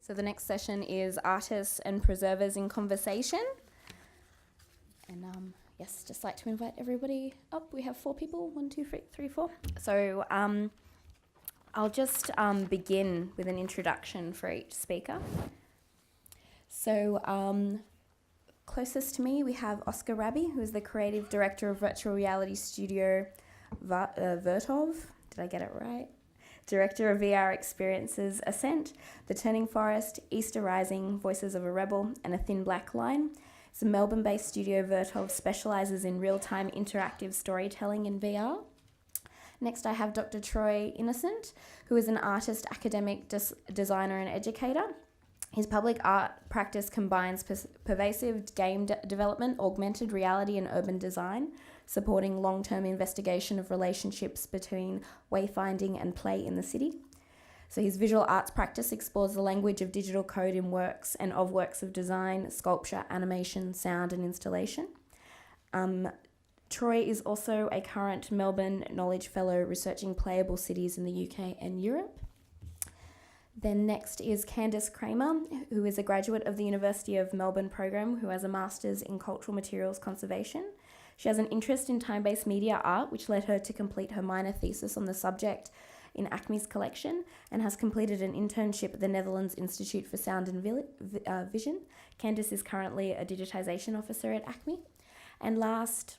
So the next session is Artists and Preservers in Conversation. And yes, just like to invite everybody up. We have 4 people, 1, 2, 3, 4. So I'll just begin with an introduction for each speaker. So closest to me, we have Oscar Raby, who is the creative director of virtual reality studio VRTOV. Did I get it right? Director of VR experiences Ascent, The Turning Forest, Easter Rising, Voices of a Rebel, and A Thin Black Line. It's a Melbourne-based studio. VRTOV specialises in real-time interactive storytelling in VR. Next, I have Dr. Troy Innocent, who is an artist, academic, designer and educator. His public art practice combines pervasive game development, augmented reality and urban design, supporting long-term investigation of relationships between wayfinding and play in the city. So his visual arts practice explores the language of digital code in works and of works of design, sculpture, animation, sound and installation. Troy is also a current Melbourne Knowledge Fellow researching playable cities in the UK and Europe. Then next is Candace Kramer, who is a graduate of the University of Melbourne program who has a Master's in Cultural Materials Conservation. She has an interest in time-based media art, which led her to complete her minor thesis on the subject in ACMI's collection, and has completed an internship at the Netherlands Institute for Sound and Vision. Candice is currently a digitisation officer at ACMI. And last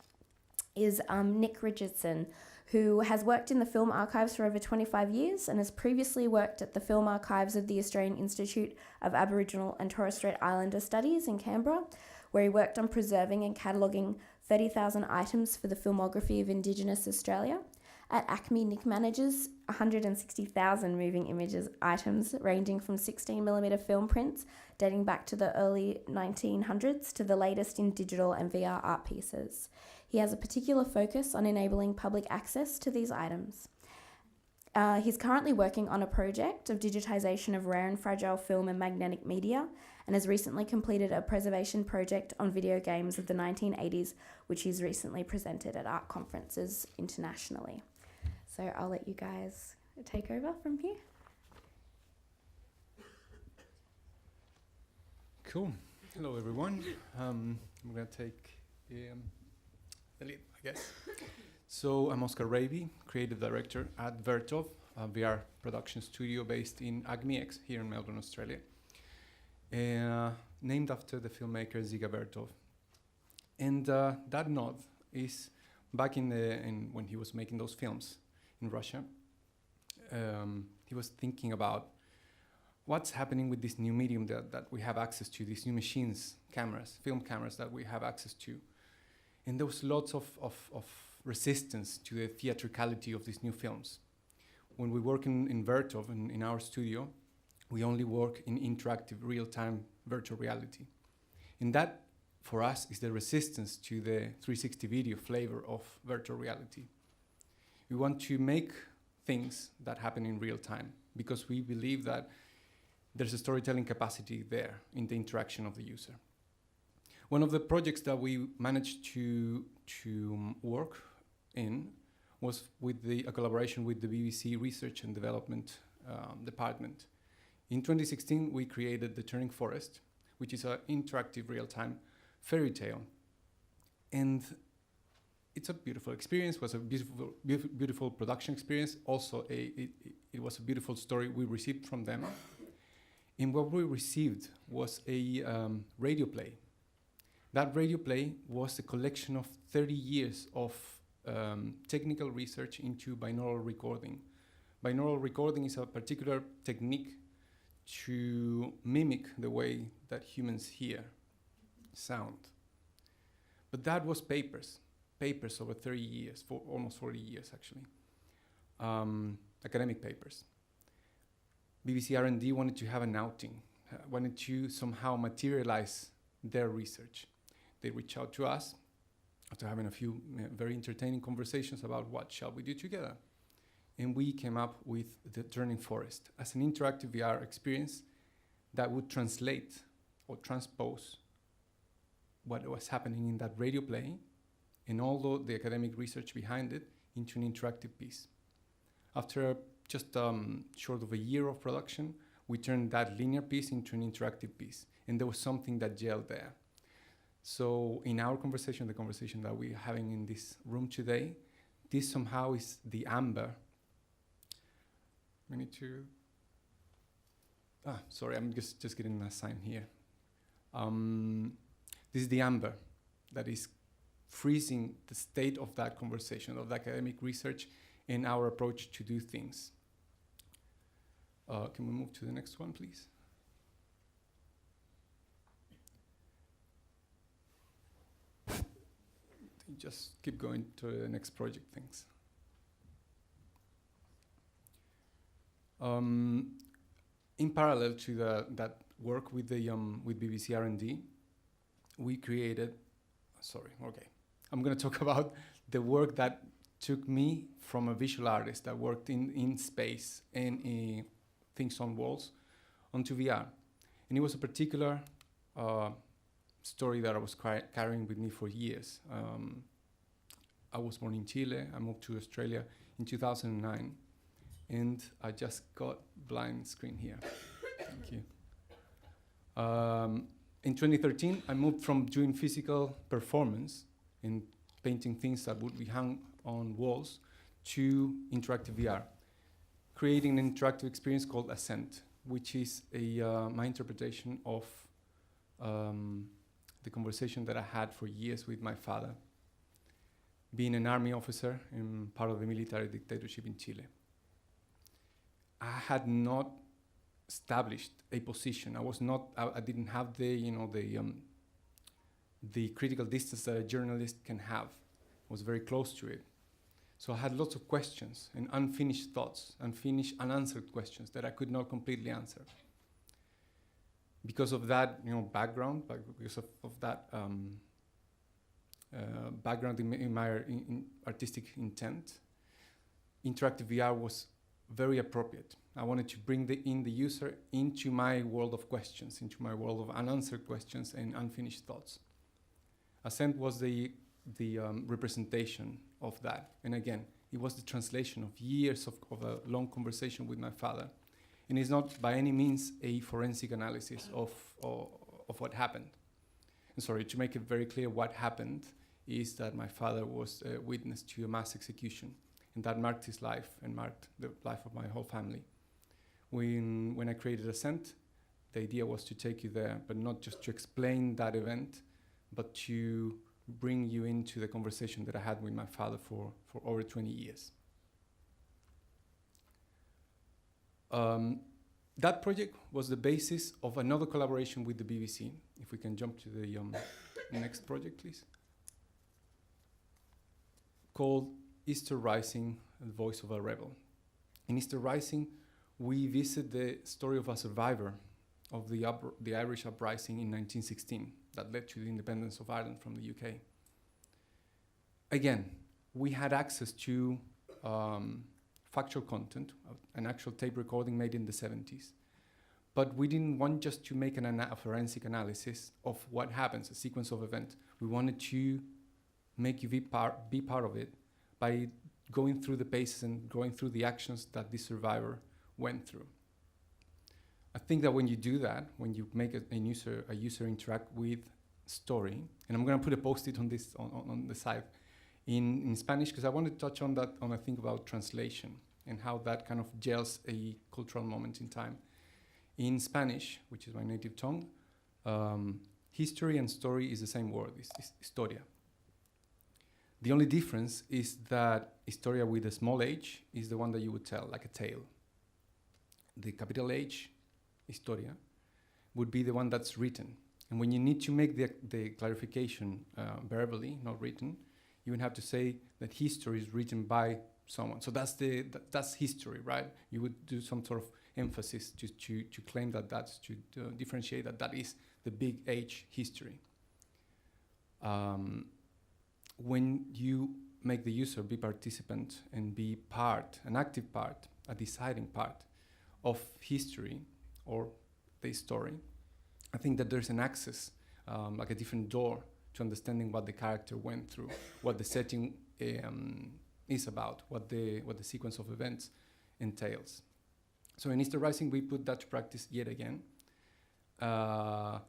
is Nick Richardson, who has worked in the film archives for over 25 years and has previously worked at the film archives of the Australian Institute of Aboriginal and Torres Strait Islander Studies in Canberra, where he worked on preserving and cataloguing 30,000 items for the filmography of Indigenous Australia. At ACMI, Nick manages 160,000 moving images items ranging from 16mm film prints dating back to the early 1900s to the latest in digital and VR art pieces. He has a particular focus on enabling public access to these items. He's currently working on a project of digitisation of rare and fragile film and magnetic media, and has recently completed a preservation project on video games of the 1980s, which he's recently presented at art conferences internationally. So I'll let you guys take over from here. Cool. Hello, everyone. I'm going to take the lead, I guess. So I'm Oscar Raby, creative director at VRTOV, a VR production studio based in ACMI here in Melbourne, Australia, named after the filmmaker Ziga Vertov. And that nod is back when he was making those films in Russia. He was thinking about what's happening with this new medium that we have access to, these new machines, cameras, film cameras that we have access to. And there was lots of resistance to the theatricality of these new films. When we work in VRTOV, in our studio, we only work in interactive, real-time virtual reality. And that, for us, is the resistance to the 360 video flavor of virtual reality. We want to make things that happen in real time because we believe that there's a storytelling capacity there in the interaction of the user. One of the projects that we managed to work in was with a collaboration with the BBC Research and Development Department. In 2016, we created The Turning Forest, which is an interactive real-time fairy tale. And it's a beautiful experience, was a beautiful production experience. Also, it was a beautiful story we received from them. And what we received was a radio play. That radio play was a collection of 30 years of technical research into binaural recording. Binaural recording is a particular technique to mimic the way that humans hear sound. But that was papers over 30 years, for almost 40 years actually, academic papers. BBC R&D wanted to have an outing, wanted to somehow materialize their research. They reached out to us after having a few very entertaining conversations about what shall we do together. And we came up with The Turning Forest as an interactive VR experience that would translate or transpose what was happening in that radio play and all the academic research behind it into an interactive piece. After just short of a year of production, we turned that linear piece into an interactive piece. And there was something that gelled there. So in our conversation, the conversation that we're having in this room today, this somehow is the amber. We need to, sorry, I'm just getting a sign here. This is the amber that is freezing the state of that conversation, of the academic research and our approach to do things. Can we move to the next one, please? Just keep going to the next project, thanks. In parallel to that work with the with BBC R&D, we created. Sorry, okay. I'm going to talk about the work that took me from a visual artist that worked in space and things on walls onto VR, and it was a particular story that I was carrying with me for years. I was born in Chile. I moved to Australia in 2009. And I just got blind screen here. Thank you. In 2013, I moved from doing physical performance and painting things that would be hung on walls to interactive VR, creating an interactive experience called Ascent, which is my interpretation of the conversation that I had for years with my father, being an army officer and part of the military dictatorship in Chile. I had not established a position. I didn't have the critical distance that a journalist can have. I was very close to it. So I had lots of questions and unfinished thoughts, unanswered questions that I could not completely answer. Because of that, background, because of that background in my artistic intent, interactive VR was very appropriate. I wanted to bring the user into my world of questions, into my world of unanswered questions and unfinished thoughts. Ascent was the representation of that. And again, it was the translation of years of a long conversation with my father. And it's not by any means a forensic analysis of what happened. And sorry, to make it very clear, what happened is that my father was a witness to a mass execution. And that marked his life and marked the life of my whole family. When I created Ascent, the idea was to take you there, but not just to explain that event, but to bring you into the conversation that I had with my father for over 20 years. That project was the basis of another collaboration with the BBC. If we can jump to the next project, please. Called Easter Rising, The Voice of a Rebel. In Easter Rising, we visit the story of a survivor of the Irish uprising in 1916 that led to the independence of Ireland from the UK. Again, we had access to factual content, an actual tape recording made in the 70s. But we didn't want just to make a forensic analysis of what happens, a sequence of events. We wanted to make you be part of it by going through the paces and going through the actions that this survivor went through. I think that when you do that, when you make a user interact with story, and I'm going to put a post-it on this on the side in Spanish, because I want to touch on that I think about translation and how that kind of gels a cultural moment in time. In Spanish, which is my native tongue, history and story is the same word, it's historia. The only difference is that historia with a small h is the one that you would tell, like a tale. The capital H, historia, would be the one that's written. And when you need to make the clarification verbally, not written, you would have to say that history is written by someone. So that's history, right? You would do some sort of emphasis to claim that that's to differentiate that is the big H, history. When you make the user be participant and be part, an active part, a deciding part of history or the story, I think that there's an access, like a different door to understanding what the character went through, what the setting is about, what the sequence of events entails. So in Easter Rising, we put that to practice yet again. To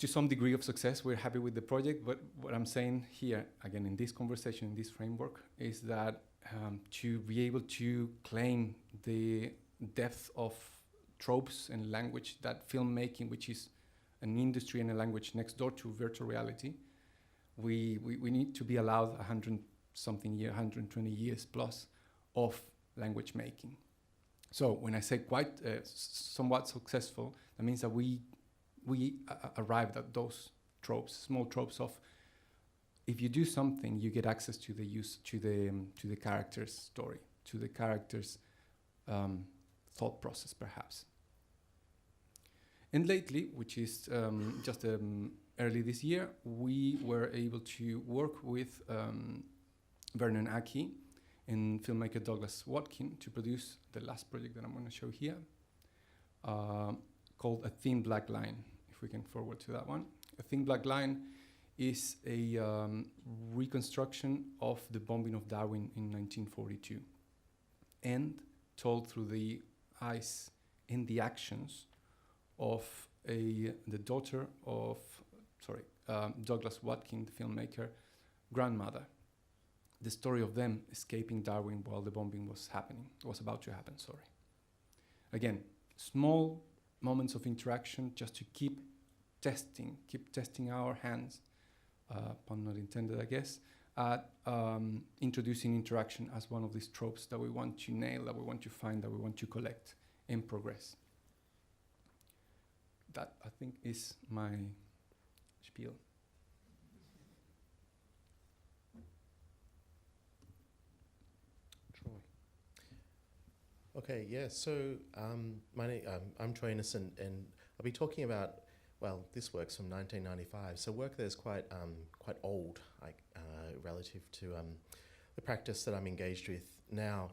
some degree of success, we're happy with the project, but what I'm saying here, again, in this conversation, in this framework, is that to be able to claim the depth of tropes and language that filmmaking, which is an industry and a language next door to virtual reality, we need to be allowed 100-something year, 120 years plus of language making. So when I say quite somewhat successful, that means that we arrived at those tropes, small tropes of, if you do something, you get access to the to the character's story, to the character's thought process, perhaps. And lately, which is just early this year, we were able to work with Vernon Aki and filmmaker Douglas Watkin to produce the last project that I'm going to show here, called A Thin Black Line. If we can forward to that one. A Thin Black Line is a reconstruction of the bombing of Darwin in 1942, and told through the eyes and the actions of the daughter of Douglas Watkin, the filmmaker, grandmother. The story of them escaping Darwin while the bombing was about to happen. Again, small moments of interaction just to keep testing our hands, pun not intended, I guess, at introducing interaction as one of these tropes that we want to nail, that we want to find, that we want to collect and progress. That, I think, is my spiel. Troy. Okay, yeah, so my name, I'm Troy Innocent, and I'll be talking about, well, this work's from 1995, so work that's quite old, relative to the practice that I'm engaged with now.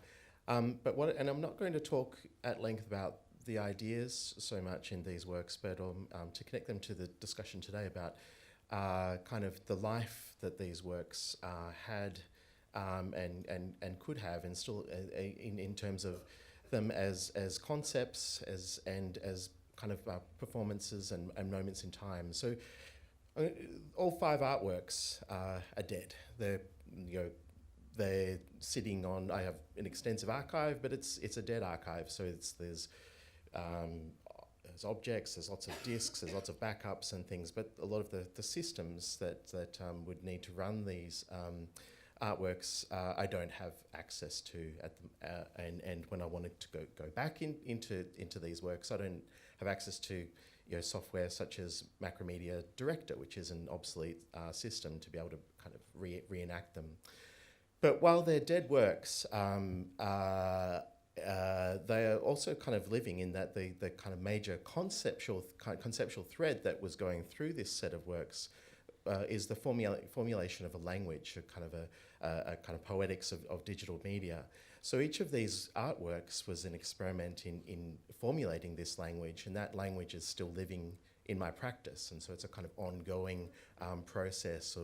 And I'm not going to talk at length about the ideas so much in these works, but to connect them to the discussion today about kind of the life that these works had and could have, and still in terms of them as concepts, as kind of performances and moments in time. So all 5 artworks are dead. They're sitting on, I have an extensive archive, but it's a dead archive. So there's objects, there's lots of discs, there's lots of backups and things, but a lot of the systems that would need to run these artworks, I don't have access to and when I wanted to go back into these works, I don't have access to software such as Macromedia Director, which is an obsolete system to be able to kind of reenact them. But while they're dead works, they are also kind of living in that the kind of major conceptual thread that was going through this set of works is the formulation of a language, a kind of poetics of digital media. So each of these artworks was an experiment in formulating this language, and that language is still living in my practice. And so it's a kind of ongoing process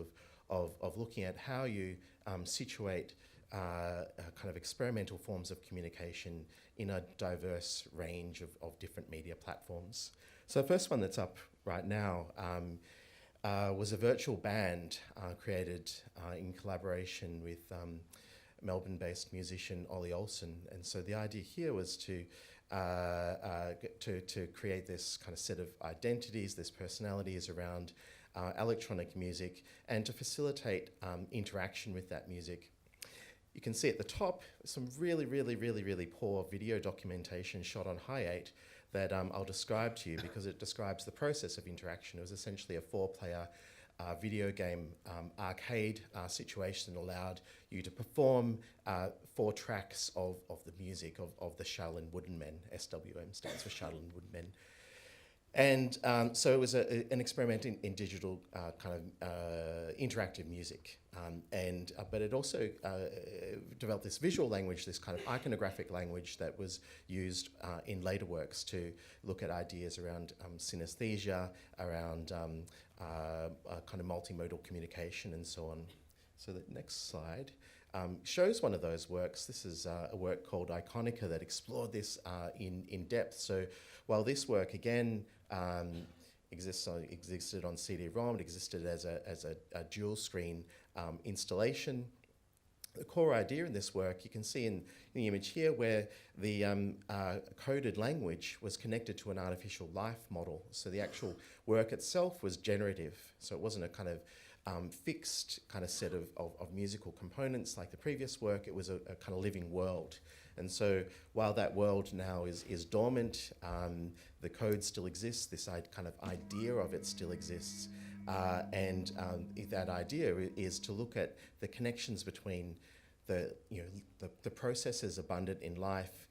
of looking at how you situate kind of experimental forms of communication in a diverse range of different media platforms. So the first one that's up right now was a virtual band created in collaboration with Melbourne-based musician Ollie Olsen. And so the idea here was to create this kind of set of identities, this personalities around electronic music, and to facilitate interaction with that music. You can see at the top some really poor video documentation shot on Hi8 that I'll describe to you because it describes the process of interaction. It was essentially a 4-player video game arcade situation that allowed you to perform 4 tracks of the music of the Shaolin Wooden Men. SWM stands for Shaolin Wooden Men. And so it was an experiment in digital kind of interactive music. But it also developed this visual language, this kind of iconographic language that was used in later works to look at ideas around synesthesia, around kind of multimodal communication and so on. So the next slide. shows one of those works. This is a work called Iconica that explored this in depth. So while this work, again, existed on CD-ROM, it existed as a dual screen installation. The core idea in this work, you can see in the image here, where the coded language was connected to an artificial life model. So the actual work itself was generative. So it wasn't a kind of fixed kind of set of musical components like the previous work. It was a kind of living world. And so while that world now is dormant, the code still exists, this kind of idea of it still exists. And that idea is to look at the connections between the processes abundant in life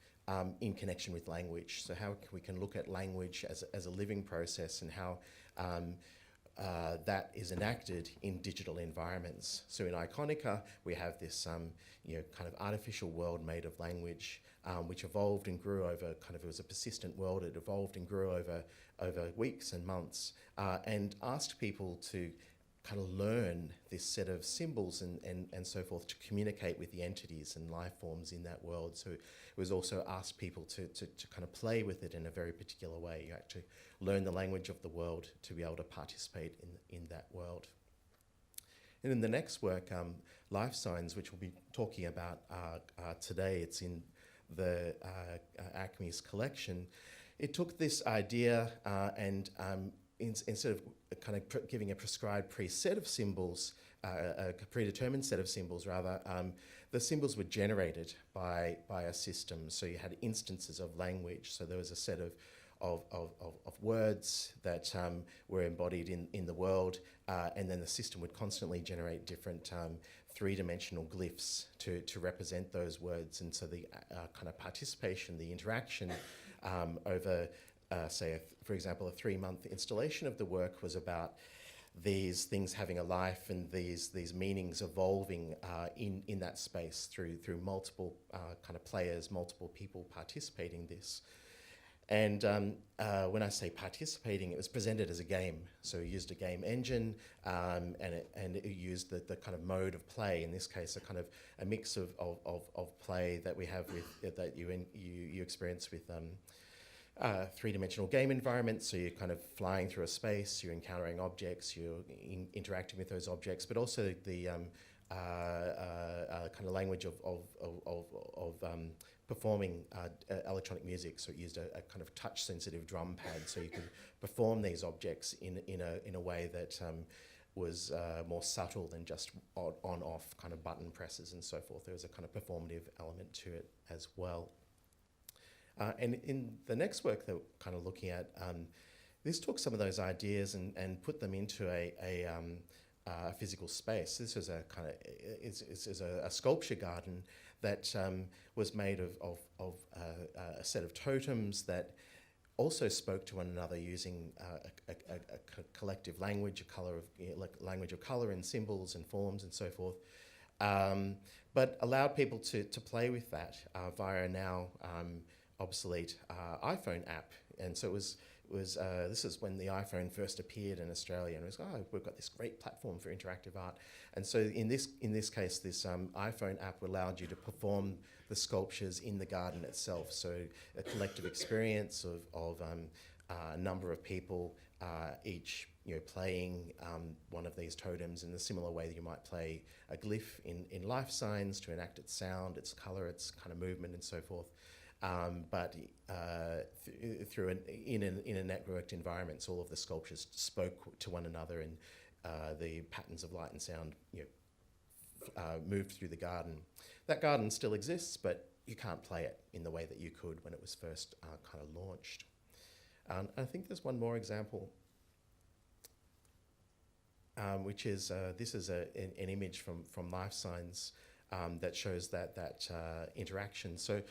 in connection with language. So how we can look at language as a living process, and how that is enacted in digital environments. So in Iconica, we have this kind of artificial world made of language, which evolved and grew over it was a persistent world. It evolved and grew over weeks and months, and asked people to kind of learn this set of symbols and so forth to communicate with the entities and life forms in that world. So it was also asked people to kind of play with it in a very particular way. You had to learn the language of the world to be able to participate in that world. And in the next work, Life Signs, which we'll be talking about today, it's in the ACMI's collection. It took this idea and instead of kind of giving a prescribed preset of symbols, a predetermined set of symbols rather, the symbols were generated by a system. So you had instances of language. So there was a set of words that were embodied in the world, and then the system would constantly generate different three-dimensional glyphs to represent those words. And so the kind of participation, the interaction over for example, a 3-month installation of the work was about these things having a life and these meanings evolving in that space through multiple kind of players, multiple people participating in this. And when I say participating, it was presented as a game. So it used a game engine, and it used the kind of mode of play. In this case, a mix of play that we have with that you experience with. Three-dimensional game environments, so you're kind of flying through a space, you're encountering objects, you're interacting with those objects, but also the kind of language of performing electronic music. So it used a kind of touch-sensitive drum pad, so you could perform these objects in a way that was more subtle than just on-off kind of button presses and so forth. There was a kind of performative element to it as well. And in the next work that we're kind of looking at, this took some of those ideas and put them into a physical space. This was a kind of is a sculpture garden that was made of a set of totems that also spoke to one another using a collective language, language of color and symbols and forms and so forth. But allowed people to play with that via a now obsolete iPhone app. And so this is when the iPhone first appeared in Australia, and it was, we've got this great platform for interactive art. And so in this case, this iPhone app allowed you to perform the sculptures in the garden itself. So a collective experience of a number of people, each playing one of these totems in a similar way that you might play a glyph in Life Signs to enact its sound, its color, its kind of movement and so forth. But through in a networked environment, so all of the sculptures spoke to one another, and the patterns of light and sound moved through the garden. That garden still exists, but you can't play it in the way that you could when it was first kind of launched. I think there's one more example, which is this is an image from Life Signs that shows that interaction. So.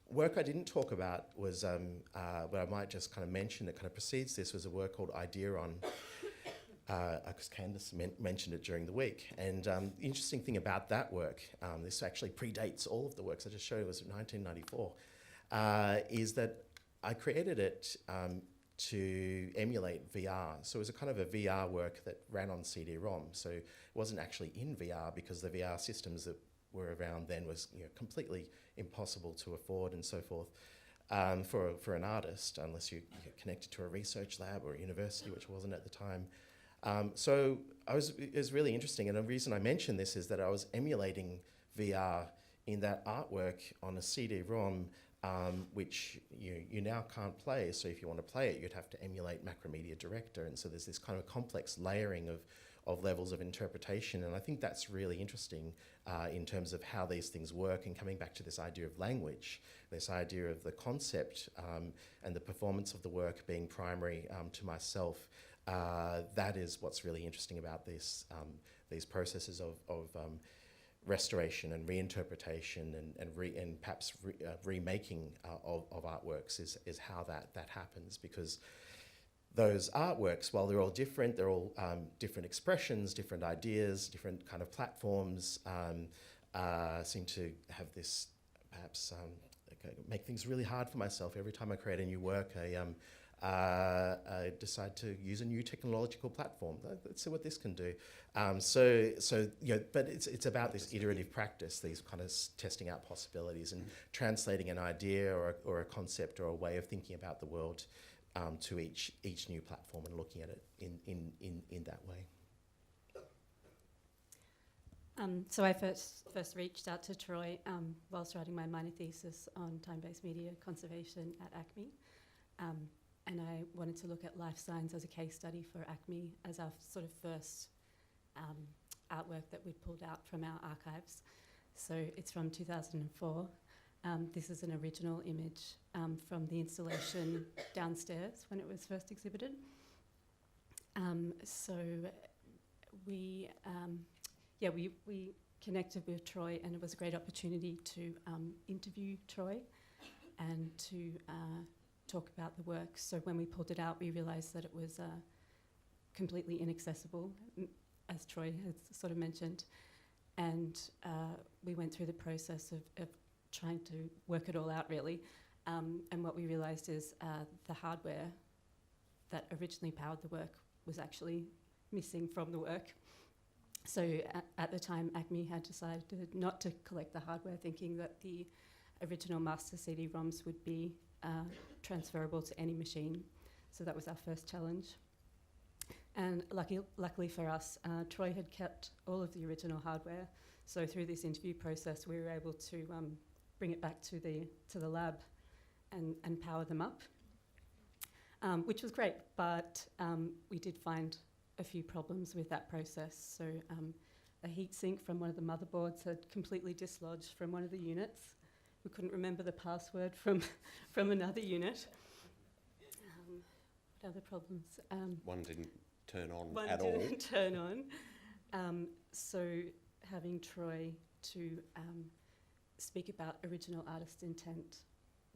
Work I didn't talk about was, but I might just kind of mention that kind of precedes this, was a work called Ideon, because Candace mentioned it during the week. And the interesting thing about that work, this actually predates all of the works I just showed, it was 1994, is that I created it to emulate VR. So it was a kind of a VR work that ran on CD-ROM. So it wasn't actually in VR because the VR systems that were around then was completely impossible to afford and so forth for an artist, unless you're connected to a research lab or a university, which wasn't at the time. So it was really interesting. And the reason I mention this is that I was emulating VR in that artwork on a CD-ROM, which you now can't play. So if you want to play it, you'd have to emulate Macromedia Director. And so there's this kind of complex layering of levels of interpretation. And I think that's really interesting in terms of how these things work, and coming back to this idea of language, this idea of the concept and the performance of the work being primary to myself. That is what's really interesting about these processes of restoration and reinterpretation and perhaps remaking of artworks is how that happens, because those artworks, while they're all different different expressions, different ideas, different kind of platforms, seem to have this perhaps make things really hard for myself. Every time I create a new work, I decide to use a new technological platform. Let's see what this can do. But it's about this iterative practice, these kind of testing out possibilities and translating an idea or a concept or a way of thinking about the world to each new platform and looking at it in that way. So I first reached out to Troy whilst writing my minor thesis on time-based media conservation at ACMI. And I wanted to look at life science as a case study for ACMI as our sort of first artwork that we'd pulled out from our archives. So it's from 2004. This is an original image from the installation downstairs when it was first exhibited. So we connected with Troy, and it was a great opportunity to interview Troy and to talk about the work. So when we pulled it out, we realised that it was completely inaccessible, as Troy has sort of mentioned. And we went through the process of trying to work it all out, really. And what we realised is the hardware that originally powered the work was actually missing from the work. So at the time, ACMI had decided not to collect the hardware, thinking that the original master CD-ROMs would be transferable to any machine. So that was our first challenge. And luckily for us, Troy had kept all of the original hardware. So through this interview process, we were able to bring it back to the lab and power them up, which was great. But we did find a few problems with that process. So a heatsink from one of the motherboards had completely dislodged from one of the units. We couldn't remember the password from another unit. What other problems? One didn't turn on One at all. didn't turn on. So having Troy to speak about original artist intent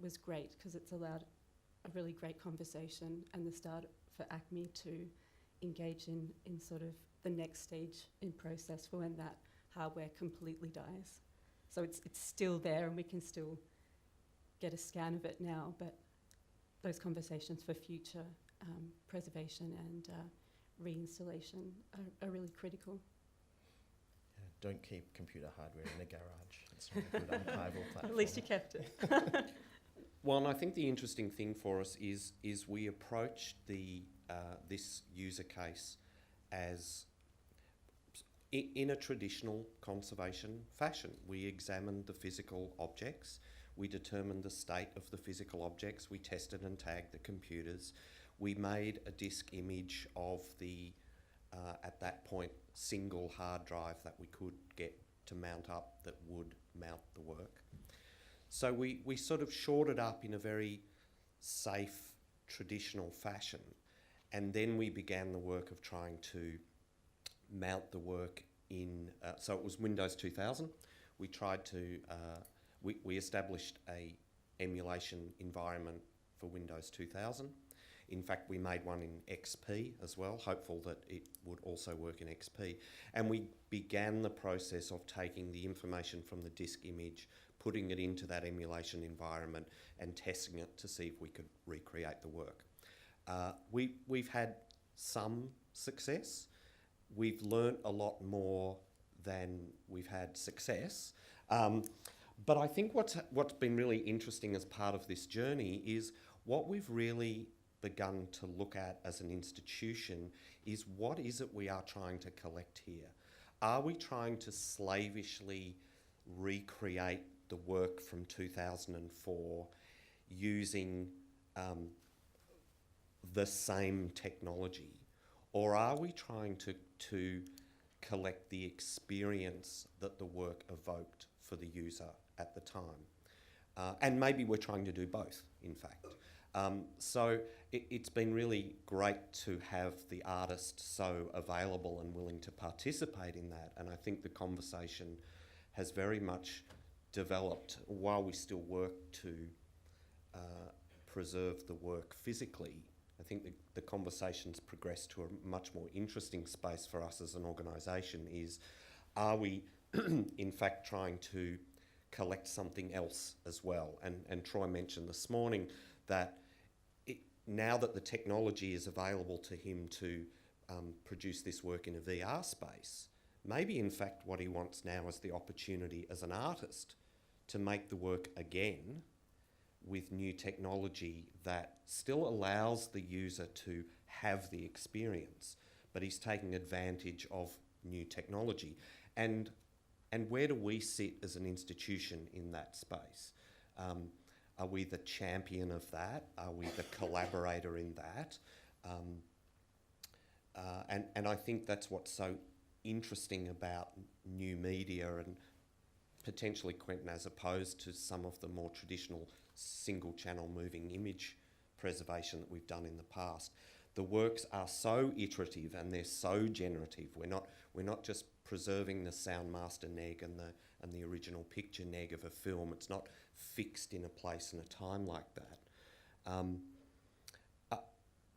was great, because it's allowed a really great conversation and the start for ACMI to engage in sort of the next stage in process for when that hardware completely dies. So it's still there, and we can still get a scan of it now, but those conversations for future preservation and reinstallation are really critical. Yeah, don't keep computer hardware in a garage. It's not a good archival platform. At least you kept it. Well, and I think the interesting thing for us is we approached this user case as in a traditional conservation fashion. We examined the physical objects, we determined the state of the physical objects, we tested and tagged the computers, we made a disk image of the, at that point, single hard drive that we could get to mount up that would mount the work. So we sort of shored it up in a very safe, traditional fashion, and then we began the work of trying to mount the work in, so it was Windows 2000. We tried to, we established a emulation environment for Windows 2000. In fact, we made one in XP as well, hopeful that it would also work in XP. And we began the process of taking the information from the disk image, putting it into that emulation environment and testing it to see if we could recreate the work. We've had some success. We've learnt a lot more than we've had success. But I think what's been really interesting as part of this journey is what we've really begun to look at as an institution is what is it we are trying to collect here? Are we trying to slavishly recreate the work from 2004 using the same technology? Or are we trying to collect the experience that the work evoked for the user at the time? And maybe we're trying to do both, in fact. So it's been really great to have the artist so available and willing to participate in that. And I think the conversation has very much developed while we still work to preserve the work physically. I think the conversation's progressed to a much more interesting space for us as an organisation is, are we in fact trying to collect something else as well? And Troy mentioned this morning that now that the technology is available to him to produce this work in a VR space, maybe in fact what he wants now is the opportunity as an artist to make the work again with new technology that still allows the user to have the experience, but he's taking advantage of new technology. And where do we sit as an institution in that space? Are we the champion of that? Are we the collaborator in that? And I think that's what's so interesting about new media and potentially, Quentin, as opposed to some of the more traditional single channel moving image preservation that we've done in the past. The works are so iterative and they're so generative. We're not just preserving the sound master neg and the original picture neg of a film. It's not fixed in a place and a time like that.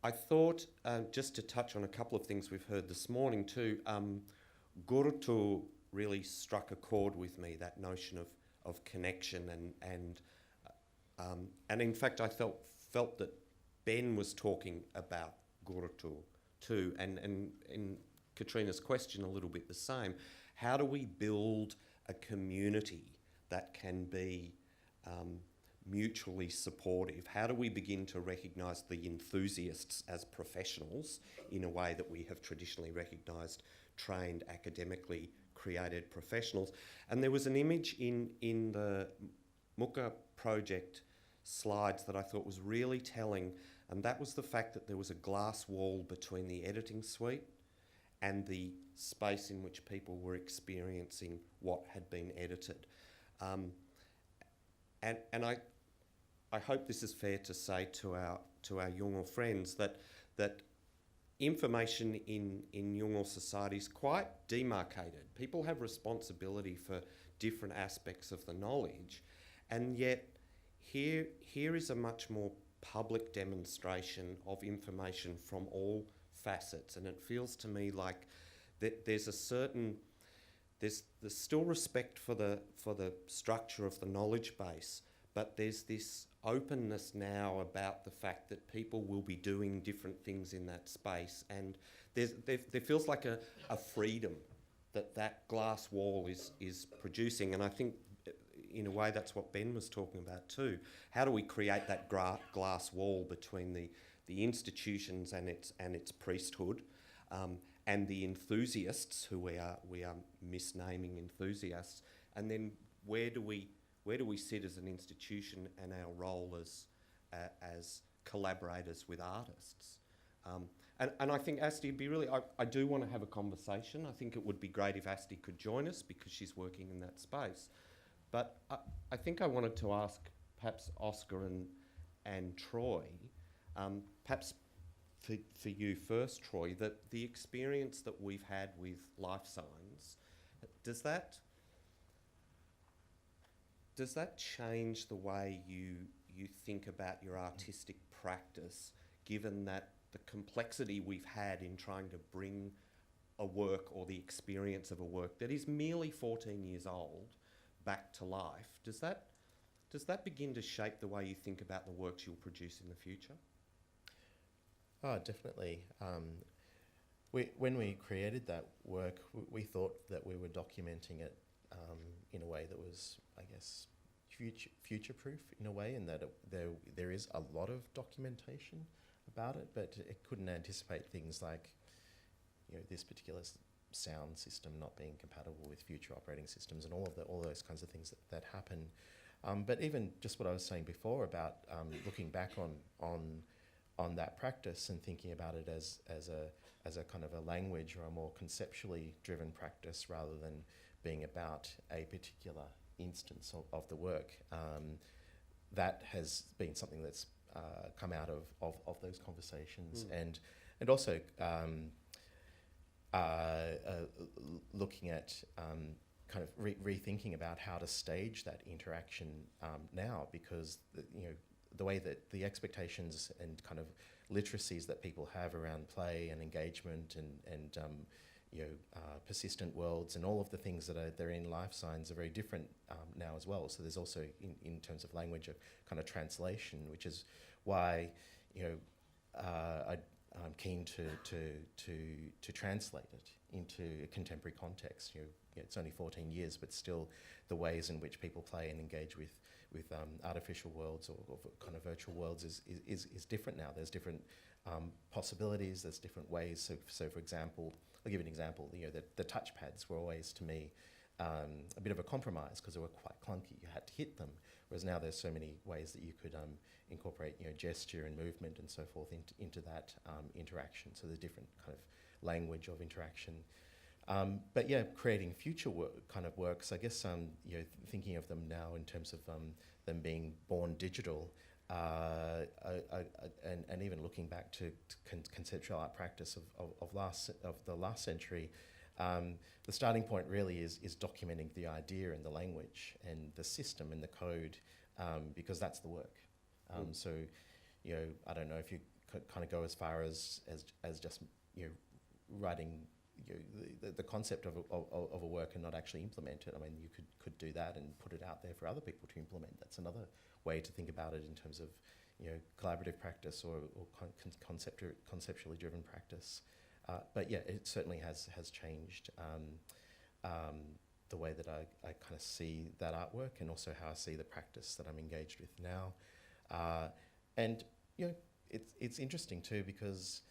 I thought, just to touch on a couple of things we've heard this morning too, Gurtu really struck a chord with me, that notion of connection and in fact I felt that Ben was talking about Gurtu too, and in Katrina's question a little bit the same. How do we build a community that can be mutually supportive? How do we begin to recognise the enthusiasts as professionals in a way that we have traditionally recognised trained, academically created professionals? And there was an image in the Muka project slides that I thought was really telling, and that was the fact that there was a glass wall between the editing suite and the space in which people were experiencing what had been edited. And I hope this is fair to say to our Yolngu friends that information in Yolngu society is quite demarcated. People have responsibility for different aspects of the knowledge, and yet here is a much more public demonstration of information from all facets, and it feels to me like that there's still respect for the structure of the knowledge base, but there's this openness now about the fact that people will be doing different things in that space, and there feels like a freedom that glass wall is producing. And I think in a way that's what Ben was talking about too. How do we create that glass wall between the institutions and its priesthood, and the enthusiasts who we are misnaming enthusiasts, and then where do we sit as an institution and our role as collaborators with artists? And I think Asti would be really, I do want to have a conversation. I think it would be great if Asti could join us because she's working in that space. But I think I wanted to ask perhaps Oscar and Troy, perhaps for you first, Troy, that the experience that we've had with life science, does that change the way you think about your artistic practice, given that the complexity we've had in trying to bring a work or the experience of a work that is merely 14 years old back to life? Does that begin to shape the way you think about the works you'll produce in the future? Oh, definitely. When we created that work, we thought that we were documenting it in a way that was, I guess, future-proof in a way, in that there is a lot of documentation about it, but it couldn't anticipate things like, this particular sound system not being compatible with future operating systems and all those kinds of things that happen. But even just what I was saying before about looking back on that practice and thinking about it as a kind of a language or a more conceptually driven practice rather than being about a particular instance of the work, that has been something that's come out of those conversations, and also looking at kind of rethinking about how to stage that interaction now, because the way that the expectations and kind of literacies that people have around play and engagement and persistent worlds and all of the things that they're in life science are very different now as well. So there's also, in terms of language, a kind of translation, which is why I'm keen to translate it into a contemporary context. It's only 14 years, but still the ways in which people play and engage with artificial worlds or kind of virtual worlds is different now. There's different possibilities. There's different ways. So for example, I'll give you an example. The touchpads were always, to me, a bit of a compromise because they were quite clunky. You had to hit them, whereas now there's so many ways that you could incorporate gesture and movement and so forth into that interaction. So there's different kind of language of interaction. But yeah, creating future kind of works, I guess, thinking of them now in terms of them being born digital, and even looking back to conceptual art practice of the last century, the starting point really is documenting the idea and the language and the system and the code, because that's the work. So, I don't know if you kind of go as far as just writing the concept of a work and not actually implement it. I mean, you could do that and put it out there for other people to implement. That's another way to think about it in terms of collaborative practice or conceptually driven practice. But yeah, it certainly has changed the way that I kind of see that artwork, and also how I see the practice that I'm engaged with now. And it's interesting too, because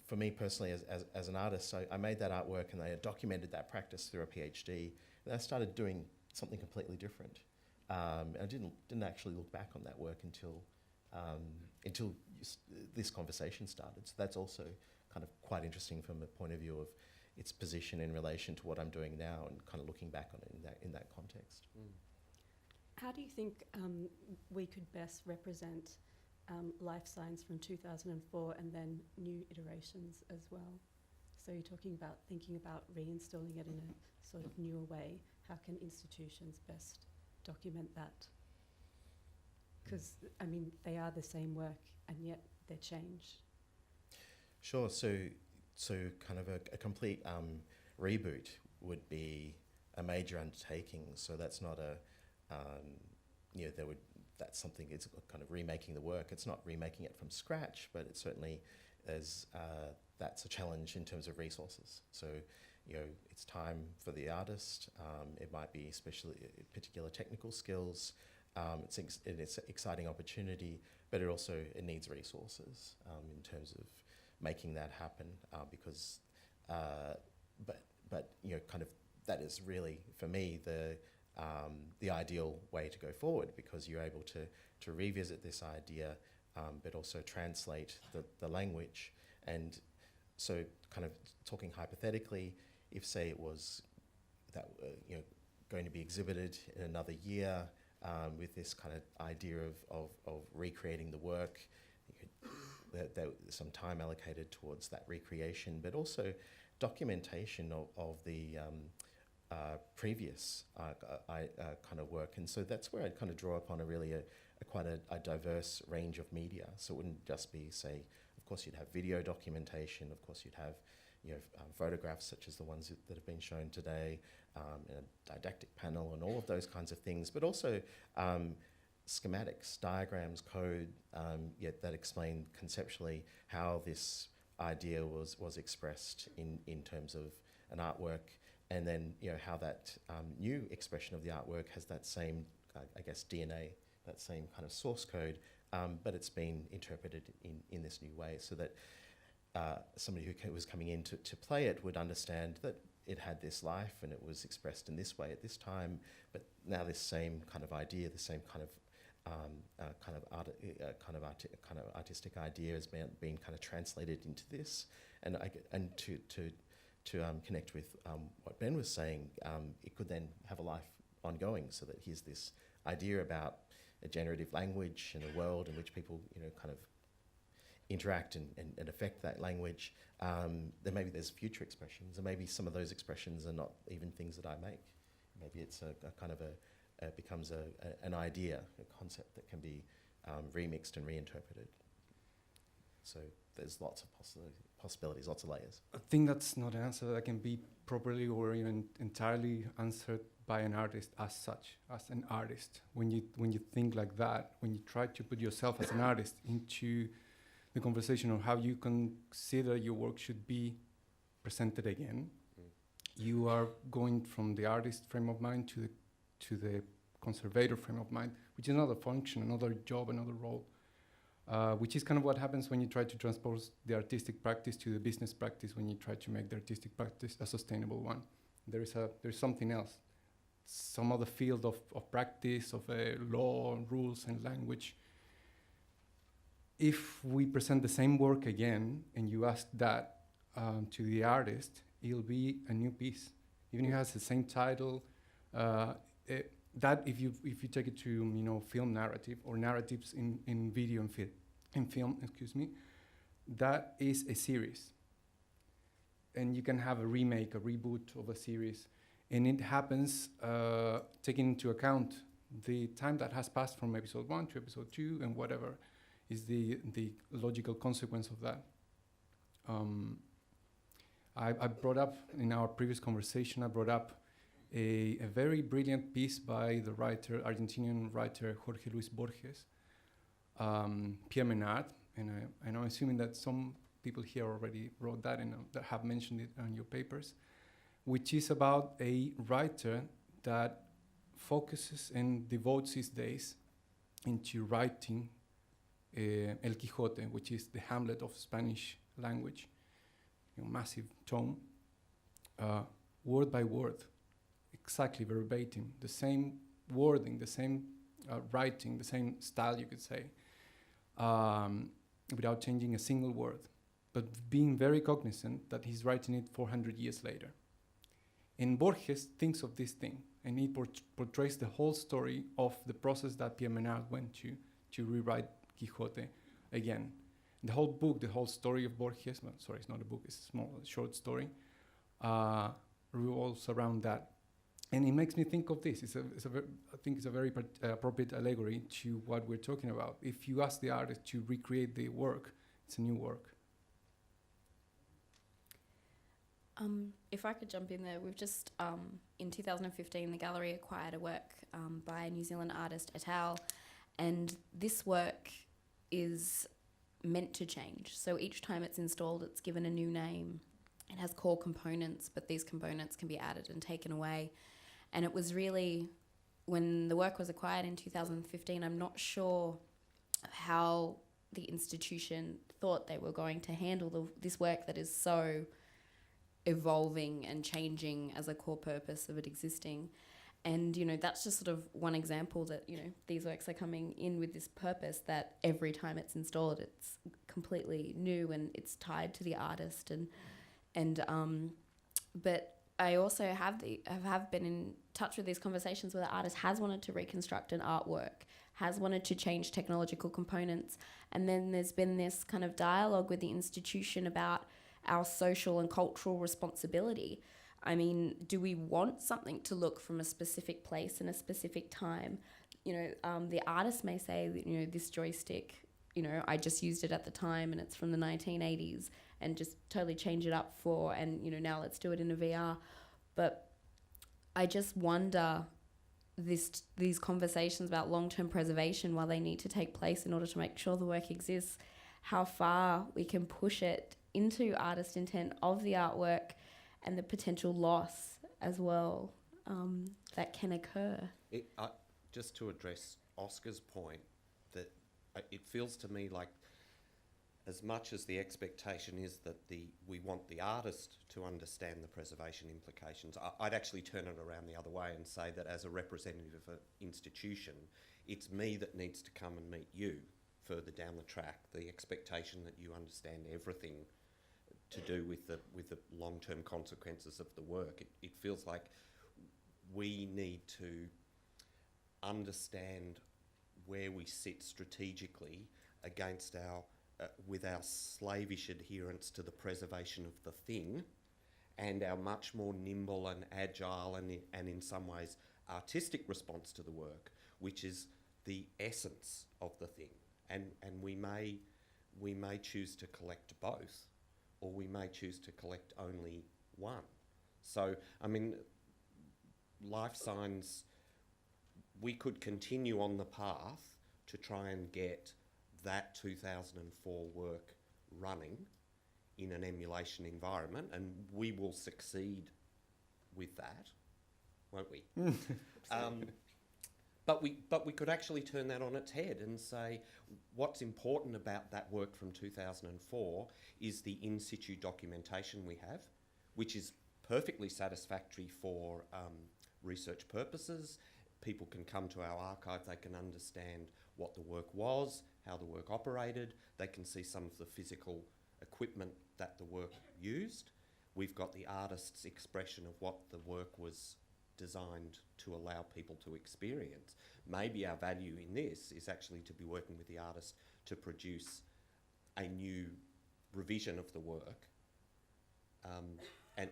for me personally, as an artist, I made that artwork and I documented that practice through a PhD, and I started doing something completely different. I didn't actually look back on that work until this conversation started. So that's also kind of quite interesting from the point of view of its position in relation to what I'm doing now, and kind of looking back on it in that context. How do you think we could best represent life science from 2004 and then new iterations as well? So you're talking about thinking about reinstalling it in a sort of newer way. How can institutions best document that? Because, I mean, they are the same work and yet they're changed. Sure. So kind of a complete reboot would be a major undertaking. So that's not that's something, it's kind of remaking the work. It's not remaking it from scratch, but it certainly is, that's a challenge in terms of resources. So, it's time for the artist. It might be particular technical skills. It's an exciting opportunity, but it needs resources in terms of making that happen, because, kind of that is really, for me, the ideal way to go forward, because you're able to revisit this idea, but also translate the language. And so, kind of talking hypothetically, if say it was that going to be exhibited in another year, with this kind of idea of recreating the work, there some time allocated towards that recreation, but also documentation of the previous kind of work. And so that's where I kind of draw upon quite a diverse range of media. So it wouldn't just be, say, of course you'd have video documentation, of course you'd have photographs such as the ones that have been shown today, and a didactic panel and all of those kinds of things, but also schematics, diagrams, code, yet that explain conceptually how this idea was expressed in terms of an artwork, and then how that new expression of the artwork has that same, I guess, DNA, that same kind of source code, but it's been interpreted in this new way, so that somebody who was coming in to play it would understand that it had this life and it was expressed in this way at this time, but now this same kind of idea, the same kind of artistic idea has been kind of translated into this, and to connect with what Ben was saying, it could then have a life ongoing, so that here's this idea about a generative language and a world in which people kind of interact and affect that language. Then maybe there's future expressions, and maybe some of those expressions are not even things that I make. Maybe it's a kind of becomes an idea, a concept that can be remixed and reinterpreted. So there's lots of possibilities, lots of layers. I think that's not an answer that can be properly or even entirely answered by an artist as such, as an artist. When you think like that, when you try to put yourself as an artist into the conversation of how you consider your work should be presented again, you are going from the artist frame of mind to the conservator frame of mind, which is another function, another job, another role, which is kind of what happens when you try to transpose the artistic practice to the business practice, when you try to make the artistic practice a sustainable one. There's something else, some other field of practice, of law, rules, and language. If we present the same work again and you ask that to the artist, it'll be a new piece, even if it has the same title. That if you take it to film narrative or narratives in video and film, that is a series, and you can have a remake, a reboot of a series, and it happens taking into account the time that has passed from episode 1 to episode 2 and whatever is the logical consequence of that. I brought up in our previous conversation, a very brilliant piece by the Argentinian writer Jorge Luis Borges, Pierre Menard, and I'm assuming that some people here already wrote that and that have mentioned it on your papers, which is about a writer that focuses and devotes his days into writing El Quijote, which is the Hamlet of Spanish language, massive tome, word by word, exactly verbatim, the same wording, the same writing, the same style, you could say, without changing a single word, but being very cognizant that he's writing it 400 years later. And Borges thinks of this thing, and he portrays the whole story of the process that Pierre Menard went to rewrite Quixote again. The whole book, the whole story of Borges, sorry, it's not a book, it's a small, short story, revolves around that. And it makes me think of this. I think it's a very appropriate allegory to what we're talking about. If you ask the artist to recreate the work, it's a new work. If I could jump in there, we've just, in 2015, the gallery acquired a work by a New Zealand artist, et al., and this work is meant to change. So each time it's installed, it's given a new name. It has core components, but these components can be added and taken away. And it was really, when the work was acquired in 2015, I'm not sure how the institution thought they were going to handle this work that is so evolving and changing as a core purpose of it existing. And, that's just sort of one example that, these works are coming in with this purpose that every time it's installed, it's completely new and it's tied to the artist. But I also have been in touch with these conversations where the artist has wanted to reconstruct an artwork, has wanted to change technological components, and then there's been this kind of dialogue with the institution about our social and cultural responsibility. I mean, do we want something to look from a specific place in a specific time? The artist may say that, this joystick, I just used it at the time and it's from the 1980s, and just totally change it up and now let's do it in a VR. But I just wonder these conversations about long-term preservation, while they need to take place in order to make sure the work exists, how far we can push it into artist intent of the artwork and the potential loss as well that can occur. Just to address Oscar's point, that it feels to me like, as much as the expectation is that we want the artist to understand the preservation implications, I'd actually turn it around the other way and say that as a representative of an institution, it's me that needs to come and meet you further down the track. The expectation that you understand everything to do with the long-term consequences of the work. It feels like we need to understand where we sit strategically against with our slavish adherence to the preservation of the thing, and our much more nimble and agile and in some ways artistic response to the work, which is the essence of the thing. And we may choose to collect both, or we may choose to collect only one. So, I mean, life signs, we could continue on the path to try and get that 2004 work running in an emulation environment, and we will succeed with that, won't we? But we could actually turn that on its head and say what's important about that work from 2004 is the in situ documentation we have, which is perfectly satisfactory for research purposes. People can come to our archive, they can understand what the work was, how the work operated, they can see some of the physical equipment that the work used. We've got the artist's expression of what the work was designed to allow people to experience. Maybe our value in this is actually to be working with the artist to produce a new revision of the work, and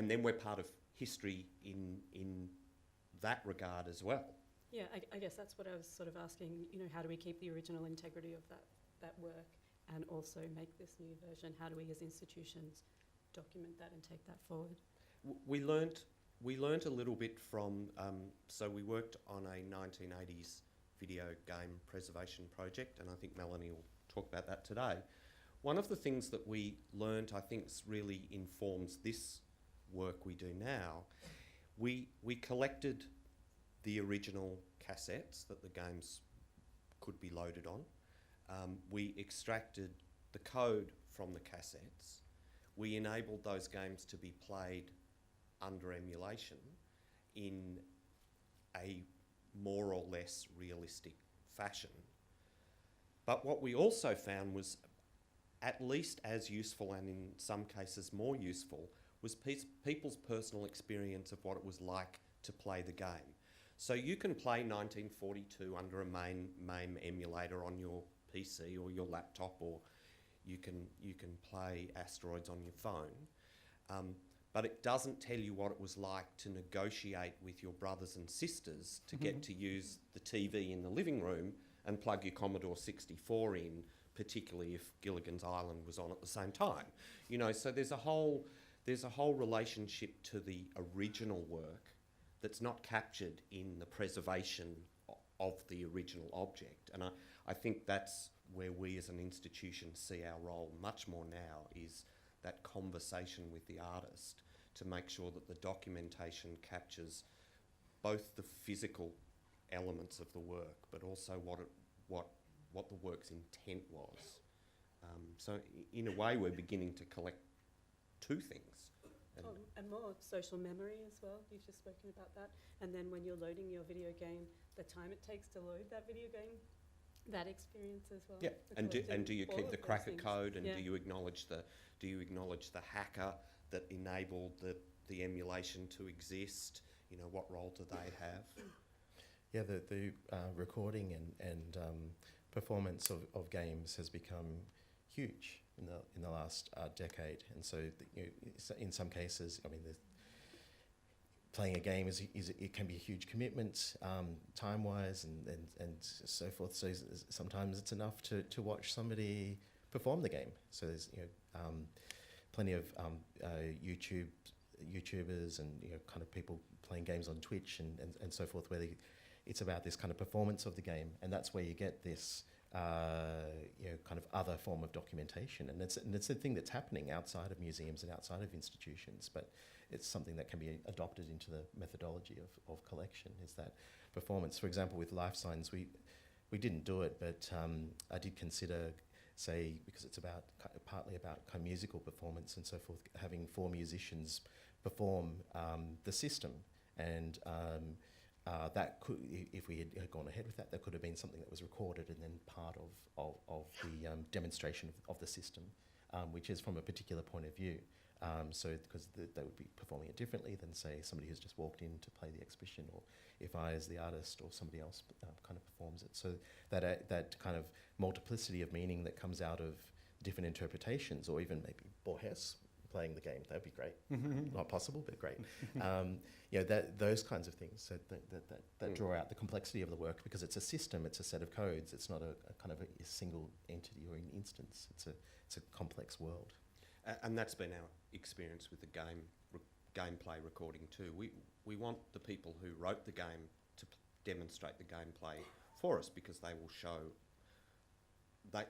then we're part of history in that regard as well. Yeah, I guess that's what I was sort of asking, you know, how do we keep the original integrity of that work and also make this new version? How do we as institutions document that and take that forward? We learnt a little bit from, so we worked on a 1980s video game preservation project, and I think Melanie will talk about that today. One of the things that we learnt, I think, really informs this work we do now. We collected the original cassettes that the games could be loaded on. We extracted the code from the cassettes. We enabled those games to be played under emulation in a more or less realistic fashion. But what we also found was at least as useful, and in some cases more useful, was people's personal experience of what it was like to play the game. So you can play 1942 under a MAME emulator on your PC or your laptop, or you can play Asteroids on your phone, but it doesn't tell you what it was like to negotiate with your brothers and sisters to get to use the TV in the living room and plug your Commodore 64 in, particularly if Gilligan's Island was on at the same time. You know, so there's a whole relationship to the original work that's not captured in the preservation of the original object. And I think that's where we as an institution see our role much more now, is that conversation with the artist to make sure that the documentation captures both the physical elements of the work, but also what the work's intent was. So in a way, we're beginning to collect two things. And more social memory as well. You've just spoken about that. And then when you're loading your video game, the time it takes to load that video game, that experience as well. Yeah, and do you keep the cracker code, and do you acknowledge the hacker that enabled the emulation to exist? You know, what role do they have? Yeah, the recording and performance of games has become huge in the last decade, and so in some cases, I mean, playing a game it can be a huge commitment, time-wise and so forth. So sometimes it's enough to watch somebody perform the game. So there's plenty of YouTubers and kind of people playing games on Twitch and so forth, where it's about this kind of performance of the game, and that's where you get this kind of other form of documentation, and it's a thing that's happening outside of museums and outside of institutions, but it's something that can be adopted into the methodology of collection, is that performance. For example, with life signs, we didn't do it, but I did consider, say, because it's partly about kind of musical performance and so forth, having 4 musicians perform the system, and that could, if we had gone ahead with that could have been something that was recorded and then part of the demonstration of the system, which is from a particular point of view. So because they would be performing it differently than, say, somebody who's just walked in to play the exhibition, or if I, as the artist, or somebody else kind of performs it. So that kind of multiplicity of meaning that comes out of different interpretations, or even maybe Borges playing the game, that'd be great. Not possible, but great. Those kinds of things that draw out the complexity of the work, because it's a system, it's a set of codes, it's not a kind of a single entity or an instance. It's a complex world. And that's been our experience with the gameplay recording too. We want the people who wrote the game to demonstrate the gameplay for us, because they will show, the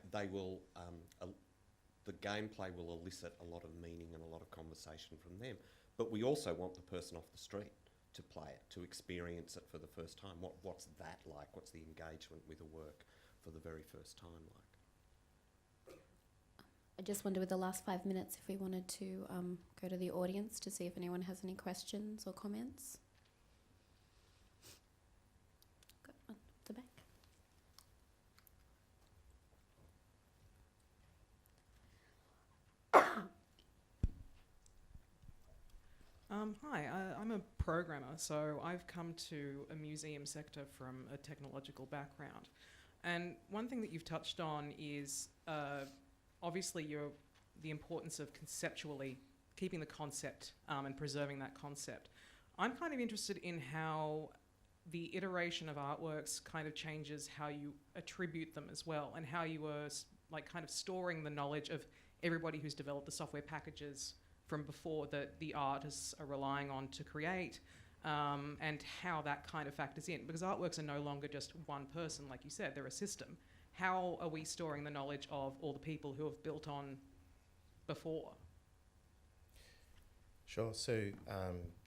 gameplay will elicit a lot of meaning and a lot of conversation from them. But we also want the person off the street to play it, to experience it for the first time. What's that like? What's the engagement with a work for the very first time like? I just wonder, with the last 5 minutes, if we wanted to go to the audience to see if anyone has any questions or comments. Got one at the back. Hi, I'm a programmer, so I've come to a museum sector from a technological background. And one thing that you've touched on is obviously the importance of conceptually keeping the concept and preserving that concept. I'm kind of interested in how the iteration of artworks kind of changes how you attribute them as well, and how you are kind of storing the knowledge of everybody who's developed the software packages from before that the artists are relying on to create, and how that kind of factors in. Because artworks are no longer just one person, like you said, they're a system. How are we storing the knowledge of all the people who have built on before? Sure. So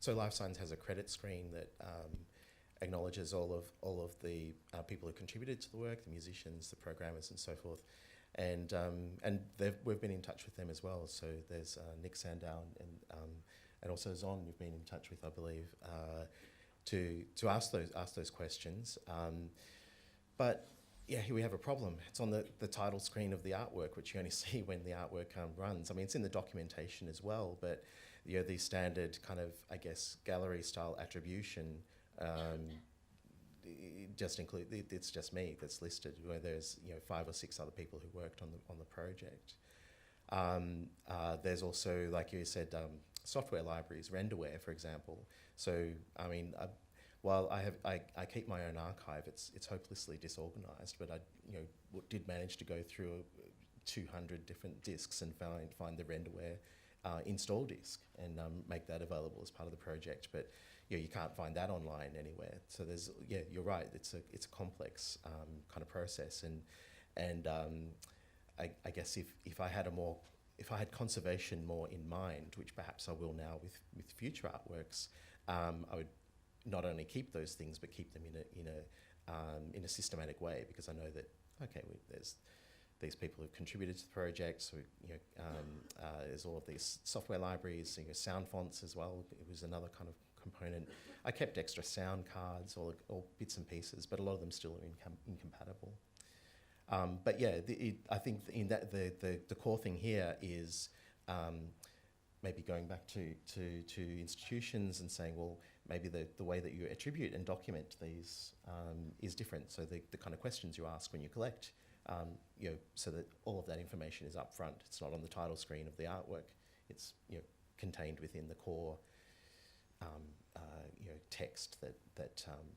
Life Science has a credit screen that acknowledges all of the people who contributed to the work, the musicians, the programmers, and so forth. And we've been in touch with them as well. So there's Nick Sandow and also Zon. You've been in touch with, I believe, to ask those questions. But yeah, here we have a problem. It's on the title screen of the artwork, which you only see when the artwork runs. I mean, it's in the documentation as well, but the standard kind of, I guess, gallery style attribution just include, it's just me that's listed, where there's 5 or 6 other people who worked on the project. There's also, like you said, software libraries, renderware, for example. So I mean, while I keep my own archive, it's hopelessly disorganized, but I did manage to go through 200 different disks and find the renderware install disk and make that available as part of the project. But you can't find that online anywhere. So there's, you're right. It's a complex kind of process, and I guess if I had conservation more in mind, which perhaps I will now with future artworks, I would not only keep those things but keep them in a systematic way, because I know that there's these people who've contributed to the project. So there's all of these software libraries, sound fonts as well. It was another kind of component. I kept extra sound cards, or bits and pieces, but a lot of them still are incompatible. But yeah, I think in that the core thing here is maybe going back to institutions and saying, well, maybe the way that you attribute and document these is different. So the kind of questions you ask when you collect, so that all of that information is up front. It's not on the title screen of the artwork. It's contained within the core text that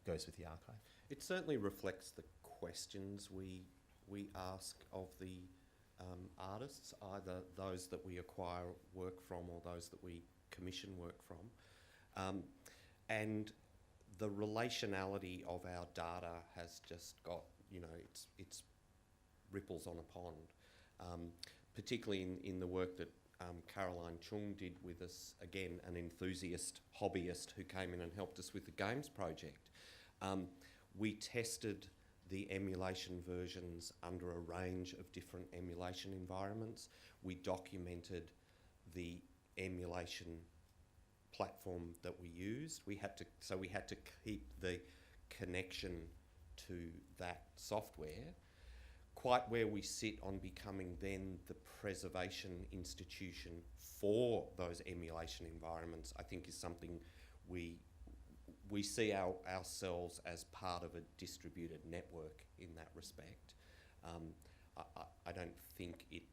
goes with the archive. It certainly reflects the questions we ask of the artists, either those that we acquire work from or those that we commission work from. and the relationality of our data has just got, it's ripples on a pond, particularly in the work that Caroline Chung did with us, again, an enthusiast hobbyist who came in and helped us with the games project. We tested the emulation versions under a range of different emulation environments. We documented the emulation platform that we used. We had to keep the connection to that software. Quite where we sit on becoming then the preservation institution for those emulation environments, I think is something we see ourselves as part of a distributed network in that respect. I don't think it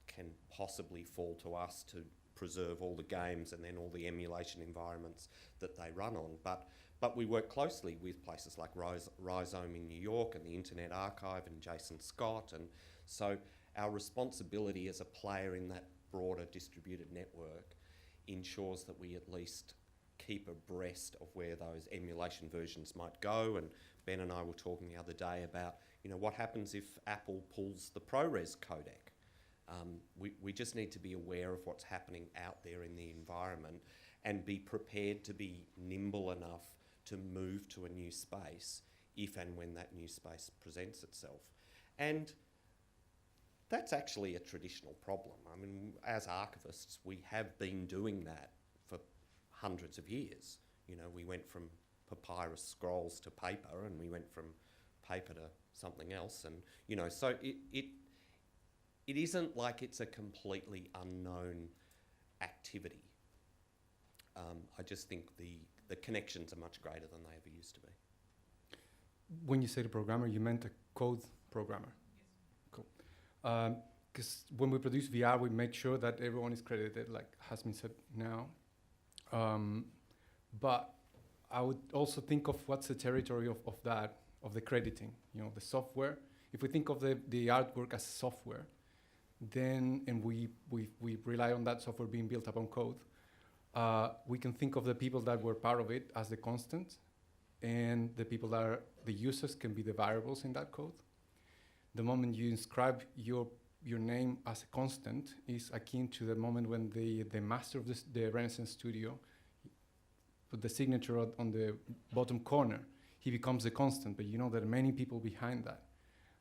can possibly fall to us to preserve all the games and then all the emulation environments that they run on, but we work closely with places like Rhizome in New York and the Internet Archive and Jason Scott, and so our responsibility as a player in that broader distributed network ensures that we at least keep abreast of where those emulation versions might go. And Ben and I were talking the other day about, what happens if Apple pulls the ProRes codec? We just need to be aware of what's happening out there in the environment and be prepared to be nimble enough to move to a new space if and when that new space presents itself. And that's actually a traditional problem. I mean, as archivists, we have been doing that for hundreds of years. We went from papyrus scrolls to paper, and we went from paper to something else, and so it isn't like it's a completely unknown activity. I just think the connections are much greater than they ever used to be. When you say the programmer, you meant a code programmer? Yes. Cool. Because when we produce VR, we make sure that everyone is credited, like has been said now. But I would also think of what's the territory of that, of the crediting, the software. If we think of the artwork as software, then, and we rely on that software being built upon code, we can think of the people that were part of it as the constant, and the people that are the users can be the variables in that code. The moment you inscribe your name as a constant is akin to the moment when the master of the Renaissance studio put the signature on the bottom corner. He becomes a constant, but there are many people behind that.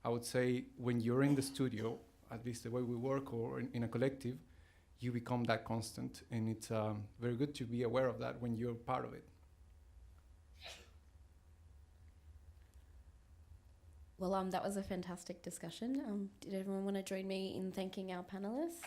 I would say when you're in the studio, at least the way we work, or in a collective, you become that constant, and it's very good to be aware of that when you're part of it. Well, that was a fantastic discussion. Did everyone want to join me in thanking our panelists?